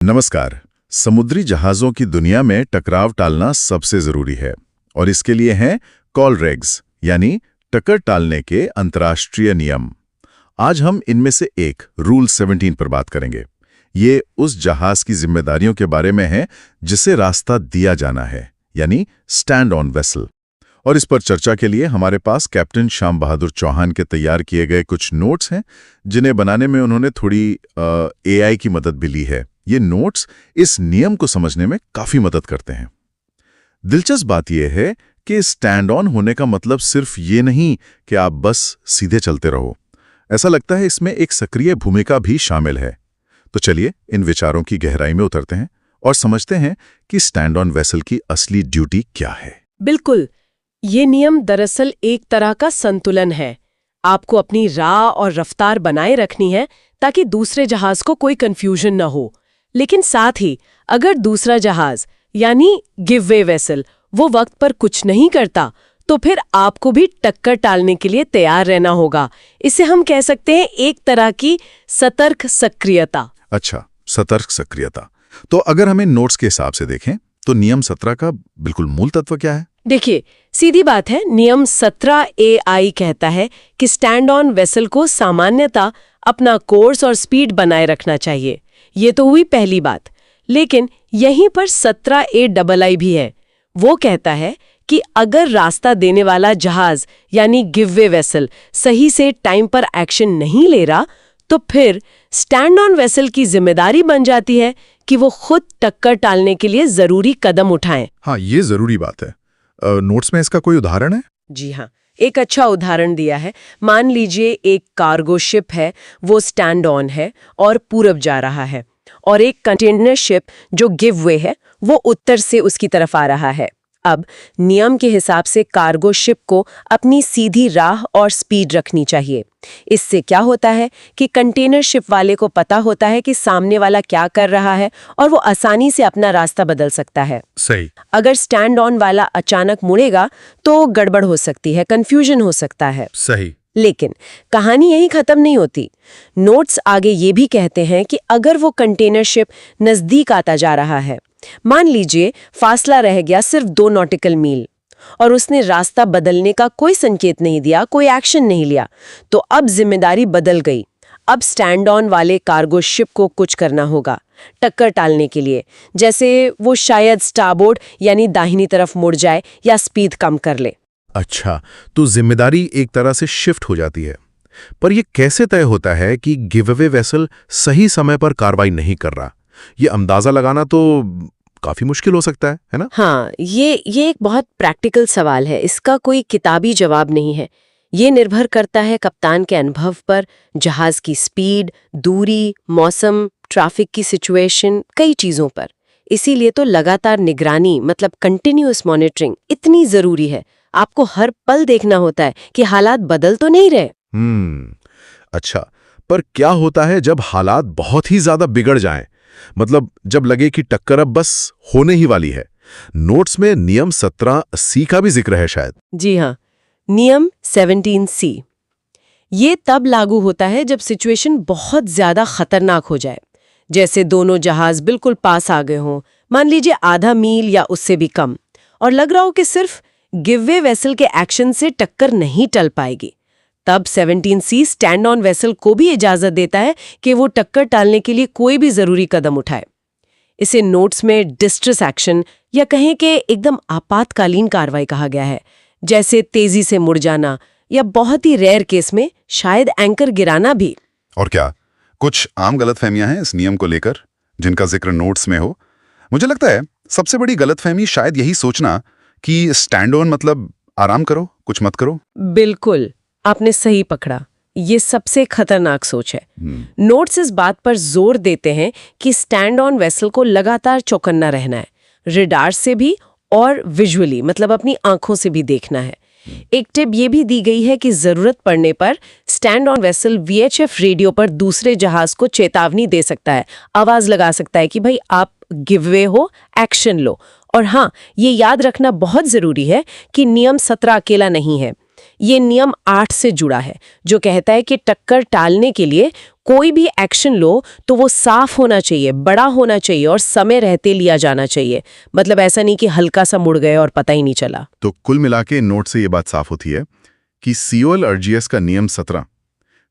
नमस्कार। समुद्री जहाज़ों की दुनिया में टकराव टालना सबसे ज़रूरी है और इसके लिए हैं कॉल रेग्स यानी टक्कर टालने के अंतर्राष्ट्रीय नियम। आज हम इनमें से एक रूल 17 पर बात करेंगे। ये उस जहाज़ की जिम्मेदारियों के बारे में है जिसे रास्ता दिया जाना है, यानी स्टैंड ऑन वेसल। और इस पर चर्चा के लिए हमारे पास कैप्टन श्याम बहादुर चौहान के तैयार किए गए कुछ नोट्स हैं, जिन्हें बनाने में उन्होंने थोड़ी AI की मदद भी ली है। ये नोट्स इस नियम को समझने में काफी मदद करते हैं। दिलचस्प बात यह है कि स्टैंड ऑन होने का मतलब सिर्फ ये नहीं कि आप बस सीधे चलते रहो। ऐसा लगता है इसमें एक सक्रिय भूमिका भी शामिल है। तो चलिए इन विचारों की गहराई में उतरते हैं और समझते हैं कि स्टैंड ऑन वेसल की असली ड्यूटी क्या है। बिल्कुल, ये नियम दरअसल एक तरह का संतुलन है। आपको अपनी राह और रफ्तार बनाए रखनी है ताकि दूसरे जहाज को कोई कंफ्यूजन न हो, लेकिन साथ ही अगर दूसरा जहाज यानी गिव वे वेसल वो वक्त पर कुछ नहीं करता तो फिर आपको भी टक्कर टालने के लिए तैयार रहना होगा। इसे हम कह सकते हैं एक तरह की सतर्क सक्रियता। अच्छा, सतर्क सक्रियता। तो अगर हमें नोट्स के हिसाब से देखें तो नियम 17 का बिल्कुल मूल तत्व क्या है? देखिए, सीधी बात है, नियम 17AI कहता है कि स्टैंड ऑन वेसल को सामान्यतः अपना कोर्स और स्पीड बनाए रखना चाहिए। ये तो हुई पहली बात, लेकिन यहीं पर 17AI भी है। वो कहता है कि अगर रास्ता देने वाला जहाज यानी गिव वे वेसल सही से टाइम पर एक्शन नहीं ले रहा, तो फिर स्टैंड ऑन वेसल की जिम्मेदारी बन जाती है कि वो खुद टक्कर टालने के लिए जरूरी कदम उठाएं। हाँ, ये जरूरी बात है। नोट्स में इसका कोई उदाहरण है? जी हाँ, एक अच्छा उदाहरण दिया है। मान लीजिए एक कार्गो शिप है, वो स्टैंड ऑन है और पूरब जा रहा है, और एक कंटेनर शिप जो गिव वे है वो उत्तर से उसकी तरफ आ रहा है। अब नियम के हिसाब से कार्गो शिप को अपनी सीधी राह और स्पीड रखनी चाहिए। इससे क्या होता है कि कंटेनर शिप वाले को पता होता है कि सामने वाला क्या कर रहा है और वो आसानी से अपना रास्ता बदल सकता है। सही। अगर स्टैंड ऑन वाला अचानक मुड़ेगा तो गड़बड़ हो सकती है, कंफ्यूजन हो सकता है। सही। लेकिन कहानी यही खत्म नहीं होती। नोट्स आगे ये भी कहते हैं कि अगर वो कंटेनर शिप नजदीक आता जा रहा है, मान लीजिए फासला रह गया सिर्फ 2 नॉटिकल मील, और उसने रास्ता बदलने का कोई संकेत नहीं दिया, कोई एक्शन नहीं लिया, तो अब जिम्मेदारी बदल गई। अब स्टैंड ऑन वाले कार्गो शिप को कुछ करना होगा टक्कर टालने के लिए, जैसे वो शायद स्टारबोर्ड यानी दाहिनी तरफ मुड़ जाए या स्पीड कम कर ले। अच्छा, तो जिम्मेदारी एक तरह से शिफ्ट हो जाती है। पर यह कैसे तय होता है कि गिवअवे वेसल सही समय पर कार्रवाई नहीं कर रहा? ये अंदाजा लगाना तो काफी मुश्किल हो सकता है ना? हाँ, ये एक बहुत प्रैक्टिकल सवाल है। इसका कोई किताबी जवाब नहीं है। ये निर्भर करता है कप्तान के अनुभव पर, जहाज की स्पीड, दूरी, मौसम, ट्रैफिक की सिचुएशन, कई चीजों पर। इसीलिए तो लगातार निगरानी मतलब कंटिन्यूअस मॉनिटरिंग इतनी जरूरी है। आपको हर पल देखना होता है कि हालात बदल तो नहीं रहे। अच्छा, पर क्या होता है जब हालात बहुत ही ज्यादा बिगड़ जाएं? मतलब जब लगे कि टक्कर अब बस होने ही वाली है। नोट्स में नियम 17C का भी जिक्र है शायद। जी हाँ, नियम 17C ये तब लागू होता है जब सिचुएशन बहुत ज्यादा खतरनाक हो जाए, जैसे दोनों जहाज बिल्कुल पास आ गए हों, मान लीजिए आधा मील या उससे भी कम, और लग रहा हो कि सिर्फ गिववे वेसल के एक्शन से टक्कर नहीं टल पाएगी। तब 17C स्टैंड ऑन वेसल को भी इजाजत देता है कि वो टक्कर टालने के लिए कोई भी जरूरी कदम उठाए। इसे नोट्स में डिस्ट्रेस एक्शन या कहें कि एकदम आपातकालीन कार्रवाई कहा गया है, जैसे तेजी से मुड़ जाना या बहुत ही रेयर केस में शायद एंकर गिराना भी। और क्या कुछ आम गलतफहमियां हैं इस नियम को लेकर जिनका जिक्र नोट्स में हो? मुझे लगता है सबसे बड़ी गलतफहमी शायद यही सोचना कि स्टैंड ऑन मतलब आराम करो, कुछ मत करो। बिल्कुल, आपने सही पकड़ा। ये सबसे खतरनाक सोच है। नोट्स इस बात पर जोर देते हैं कि स्टैंड ऑन वेसल को लगातार चौकन्ना रहना है, रडार से भी और विजुअली मतलब अपनी आंखों से भी देखना है। एक टिप ये भी दी गई है कि जरूरत पड़ने पर stand on vessel VHF radio पर दूसरे जहाज को चेतावनी दे सकता है, आवाज लगा सकता है कि भाई आप गिववे हो, एक्शन लो। और हाँ, ये याद रखना बहुत जरूरी है कि नियम 17 अकेला नहीं है। ये नियम 8 से जुड़ा है, जो कहता है कि टक्कर टालने के लिए कोई भी एक्शन लो तो वो साफ होना चाहिए, बड़ा होना चाहिए और समय रहते लिया जाना चाहिए। मतलब ऐसा नहीं कि हल्का सा मुड़ गए और पता ही नहीं चला। तो कुल मिला के नोट से ये बात साफ होती है कि सीओएल अर्जियस का नियम 17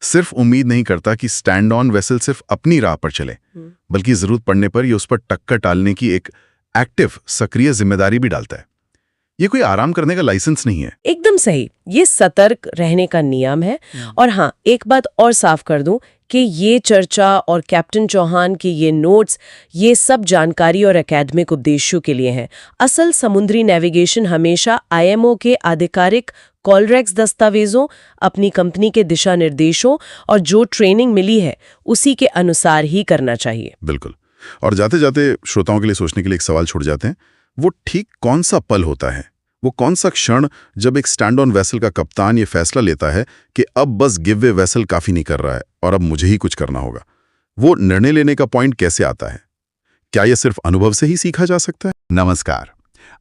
सिर्फ उम्मीद नहीं करता कि स्टैंड ऑन वेसल सिर्फ अपनी राह पर चले, बल्कि जरूरत पड़ने पर ये उस पर टक्कर टालने की एक एक्टिव, सक्रिय जिम्मेदारी भी डालता है। ये कोई आराम करने का लाइसेंस नहीं है। एकदम सही, ये सतर्क रहने का नियम है। और हाँ, एक बात और साफ कर दूं कि ये चर्चा और कैप्टन चौहान की ये नोट्स, ये सब जानकारी और एकेडमिक उद्देश्यों के लिए हैं। असल समुद्री नेविगेशन हमेशा आईएमओ के आधिकारिक कॉलरेक्स दस्तावेजों, अपनी कंपनी के दिशा निर्देशों और जो ट्रेनिंग मिली है उसी के अनुसार ही करना चाहिए। बिल्कुल। और जाते जाते श्रोताओं के लिए सोचने के लिए एक सवाल छूट जाते हैं, वो ठीक कौन सा पल होता है, वो कौन सा क्षण जब एक स्टैंड ऑन वेसल का कप्तान ये फैसला लेता है कि अब बस गिव वे वेसल काफी नहीं कर रहा है और अब मुझे ही कुछ करना होगा। वो निर्णय लेने का पॉइंट कैसे आता है? क्या यह सिर्फ अनुभव से ही सीखा जा सकता है? नमस्कार,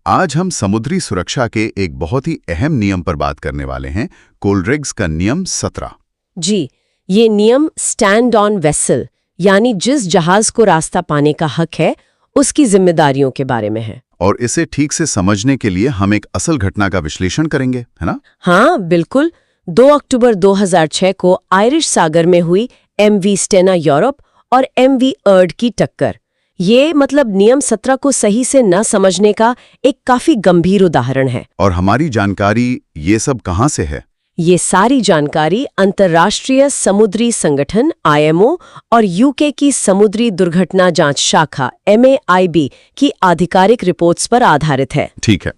आज हम समुद्री सुरक्षा के एक बहुत ही अहम नियम पर बात करने वाले हैं, कोलरेग्स का नियम 17। जी, ये नियम स्टैंड ऑन वेसल यानी जिस जहाज को रास्ता पाने का हक है उसकी जिम्मेदारियों के बारे में है। और इसे ठीक से समझने के लिए हम एक असल घटना का विश्लेषण करेंगे, है ना? हाँ बिल्कुल। 2 अक्टूबर 2006 को आयरिश सागर में हुई एमवी स्टेना यूरोप और एमवी अर्ड की टक्कर। ये मतलब नियम 17 को सही से न समझने का एक काफी गंभीर उदाहरण है। और हमारी जानकारी ये सब कहाँ से है? ये सारी जानकारी अंतर्राष्ट्रीय समुद्री संगठन आईएमओ और यूके की समुद्री दुर्घटना जांच शाखा MAIB की आधिकारिक रिपोर्ट्स पर आधारित है। ठीक है,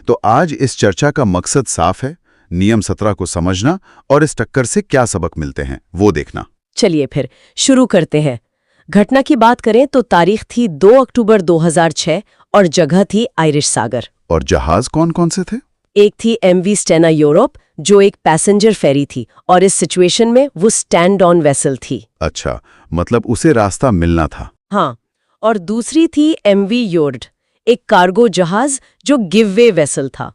तो आज इस चर्चा का मकसद साफ है, नियम 17 को समझना और इस टक्कर से क्या सबक मिलते हैं वो देखना। चलिए फिर शुरू करते हैं। घटना की बात करें तो तारीख थी 2 अक्टूबर 2006 और जगह थी आयरिश सागर। और जहाज कौन कौन से थे? एक थी एमवी स्टेना यूरोप जो एक पैसेंजर फेरी थी और इस सिचुएशन में वो स्टैंड ऑन वेसल थी। अच्छा, मतलब उसे रास्ता मिलना था। हाँ, और दूसरी थी एमवी योर्ड, एक कार्गो जहाज जो गिव वे वेसल था,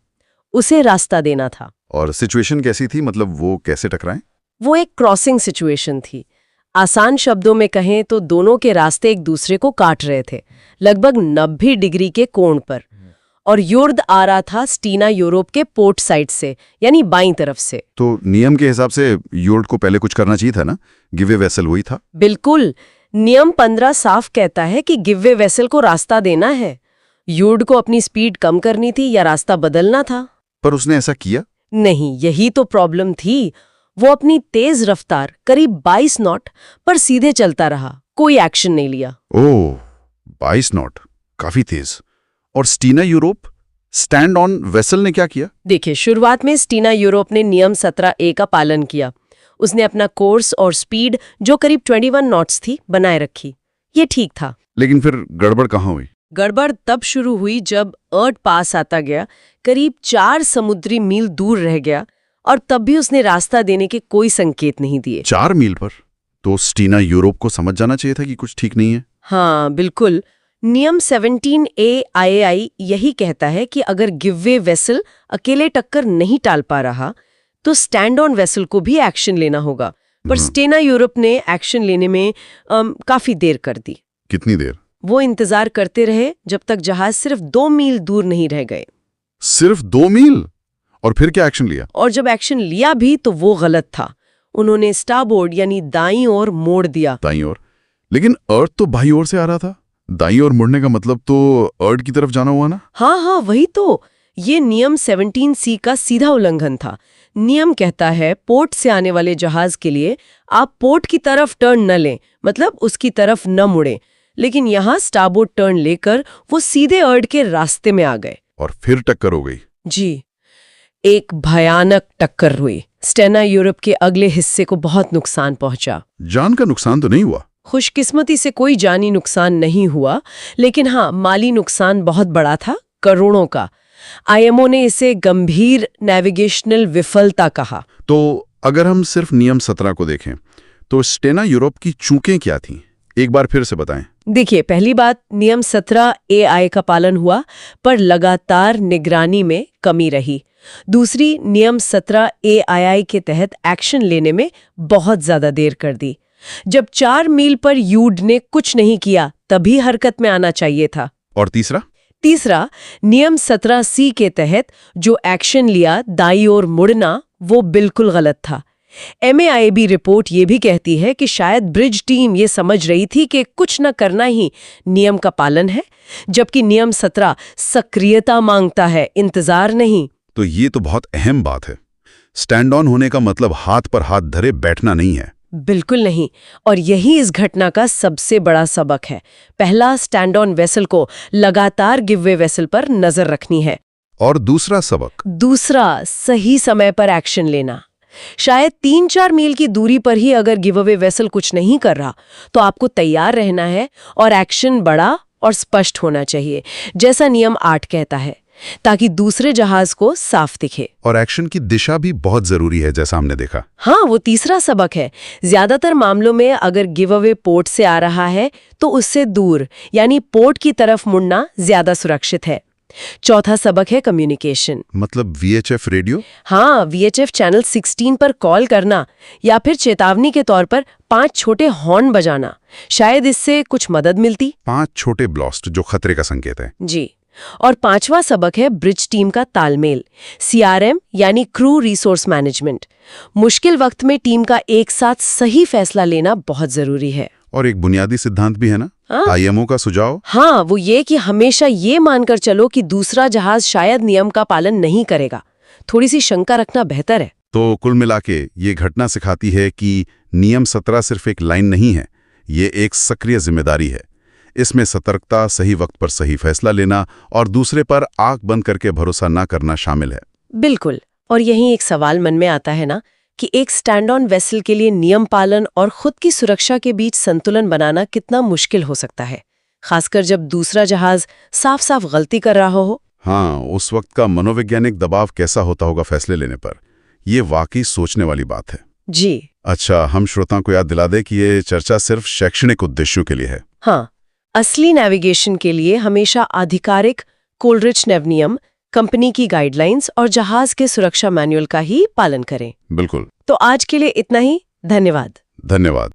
उसे रास्ता देना था। और सिचुएशन कैसी थी, मतलब वो कैसे टकराएं? वो एक क्रॉसिंग सिचुएशन थी। आसान शब्दों में कहें तो दोनों के रास्ते एक दूसरे को काट रहे थे, लगभग 90 डिग्री के कोण पर। और योर्ड आ रहा था स्टीना यूरोप के पोर्ट साइड से, यानी बाईं तरफ से। तो नियम के हिसाब से योर्ड को पहले कुछ करना चाहिए था ना? गिव वे वेसल वही था। बिल्कुल, नियम 15 साफ कहता है कि गिव वे वेसल को रास्ता देना है। योर्ड को अपनी स्पीड कम करनी थी या रास्ता बदलना था। पर उसने ऐसा किया नहीं, यही तो प्रॉब्लम थी। वो अपनी तेज रफ्तार करीब 22 नॉट पर सीधे चलता रहा, कोई एक्शन नहीं लिया। ओह, 22 नॉट, काफी तेज। और Stina Europe, stand on vessel ने क्या किया? देखिए, शुरुआत में स्टीना यूरोप ने नियम 17A का पालन किया। उसने अपना कोर्स और स्पीड जो करीब 21 नॉट्स थी बनाए रखी। ये ठीक था। लेकिन फिर गड़बड़ कहाँ हुई? गड़बड़ तब शुरू हुई जब अर्ड पास आता गया, करीब 4 समुद्री मील दूर रह गया और तब भी उसने रास्ता देने के कोई संकेत नहीं दिए। 4 मील पर? तो स्टीना यूरोप को समझ जाना चाहिए था कि कुछ ठीक नहीं है। हाँ बिल्कुल। नियम 17A IAI यही कहता है कि अगर गिव वे वेसल अकेले टक्कर नहीं टाल पा रहा तो स्टैंड ऑन वेसल को भी एक्शन लेना होगा। पर स्टेना यूरोप ने एक्शन लेने में काफी देर कर दी। कितनी देर? वो इंतजार करते रहे जब तक जहाज सिर्फ 2 मील दूर नहीं रह गए। सिर्फ 2 मील? और फिर क्या एक्शन लिया? और जब एक्शन लिया भी तो वो गलत था। उन्होंने स्टारबोर्ड यानी दाईं ओर मोड़ दिया। दाईं ओर? लेकिन अर्थ तो बाईं ओर से आ रहा था। दाईं ओर मुड़ने का मतलब तो अर्थ की तरफ जाना हुआ ना? हाँ, वही तो। ये नियम 17C का सीधा उल्लंघन था। नियम कहता है पोर्ट से आने वाले जहाज के लिए आप पोर्ट की तरफ टर्न न लें, मतलब उसकी तरफ न मुड़े। लेकिन यहाँ स्टारबोर्ड टर्न लेकर वो सीधे अर्ड के रास्ते में आ गए। और फिर टक्कर हो गई। जी, एक भयानक टक्कर हुई। स्टेना यूरोप के अगले हिस्से को बहुत नुकसान पहुंचा। जान का नुकसान तो नहीं हुआ? खुशकिस्मती से कोई जानी नुकसान नहीं हुआ, लेकिन हाँ, माली नुकसान बहुत बड़ा था, करोड़ों का। आईएमओ ने इसे गंभीर नेविगेशनल विफलता कहा। तो अगर हम सिर्फ नियम 17 को देखें तो स्टेना यूरोप की चूकें क्या थीं? एक बार फिर से बताएं। देखिए, पहली बात, नियम 17AI का पालन हुआ पर लगातार निगरानी में कमी रही। दूसरी, नियम 17AII के तहत एक्शन लेने में बहुत ज्यादा देर कर दी। जब 4 मील पर यूड ने कुछ नहीं किया तभी हरकत में आना चाहिए था। और तीसरा? तीसरा, नियम 17C के तहत जो एक्शन लिया दाई ओर मुड़ना, वो बिल्कुल गलत था। MAIB रिपोर्ट ये भी कहती है कि शायद ब्रिज टीम ये समझ रही थी कि कुछ न करना ही नियम का पालन है, जबकि नियम 17 सक्रियता मांगता है, इंतजार नहीं। तो ये तो बहुत अहम बात है। स्टैंड ऑन होने का मतलब हाथ पर हाथ धरे बैठना नहीं है। बिल्कुल नहीं। और यही इस घटना का सबसे बड़ा सबक है। पहला, स्टैंड ऑन वेसल को लगातार गिववे वेसल पर नजर रखनी है। और दूसरा सबक? दूसरा, सही समय पर एक्शन लेना। शायद 3-4 मील की दूरी पर ही अगर गिवअवे वेसल कुछ नहीं कर रहा तो आपको तैयार रहना है और एक्शन बड़ा और स्पष्ट होना चाहिए, जैसा नियम 8 कहता है, ताकि दूसरे जहाज को साफ दिखे। और एक्शन की दिशा भी बहुत जरूरी है, जैसा हमने देखा। हाँ, वो तीसरा सबक है। ज्यादातर मामलों में अगर गिवअवे पोर्ट से आ रहा है तो उससे दूर यानी पोर्ट की तरफ मुड़ना ज्यादा सुरक्षित है। चौथा सबक है कम्युनिकेशन। मतलब VHF रेडियो? हाँ, VHF चैनल 16 पर कॉल करना या फिर चेतावनी के तौर पर 5 छोटे हॉर्न बजाना, शायद इससे कुछ मदद मिलती। 5 छोटे ब्लास्ट जो खतरे का संकेत है। जी। और 5वां सबक है ब्रिज टीम का तालमेल, CRM यानी क्रू रिसोर्स मैनेजमेंट। मुश्किल वक्त में टीम का एक साथ सही फैसला लेना बहुत जरूरी है। और एक बुनियादी सिद्धांत भी है ना, IMO का सुझाव? हाँ, वो ये कि हमेशा ये मानकर चलो कि दूसरा जहाज शायद नियम का पालन नहीं करेगा। थोड़ी सी शंका रखना बेहतर है। तो कुल मिलाके ये घटना सिखाती है कि नियम 17 सिर्फ एक लाइन नहीं है, ये एक सक्रिय जिम्मेदारी है। इसमें सतर्कता, सही वक्त पर सही फैसला लेना और दूसरे पर आंख बंद करके भरोसा ना करना शामिल है। बिल्कुल। और यहीं एक सवाल मन में आता है ना कि एक स्टैंड ऑन वेसल के लिए नियम पालन और खुद की सुरक्षा के बीच संतुलन बनाना कितना मुश्किल हो सकता है, खासकर जब दूसरा जहाज साफ साफ गलती कर रहा हो। हाँ, उस वक्त का मनोवैज्ञानिक दबाव कैसा होता होगा फैसले लेने पर, ये वाकई सोचने वाली बात है। जी। अच्छा, हम श्रोताओं को याद दिला दें कि ये चर्चा सिर्फ शैक्षणिक उद्देश्यों के लिए है। हाँ, असली नेविगेशन के लिए हमेशा आधिकारिक कोलरिच नेव नियम, कंपनी की गाइडलाइंस और जहाज के सुरक्षा मैनुअल का ही पालन करें। बिल्कुल। तो आज के लिए इतना ही। धन्यवाद। धन्यवाद।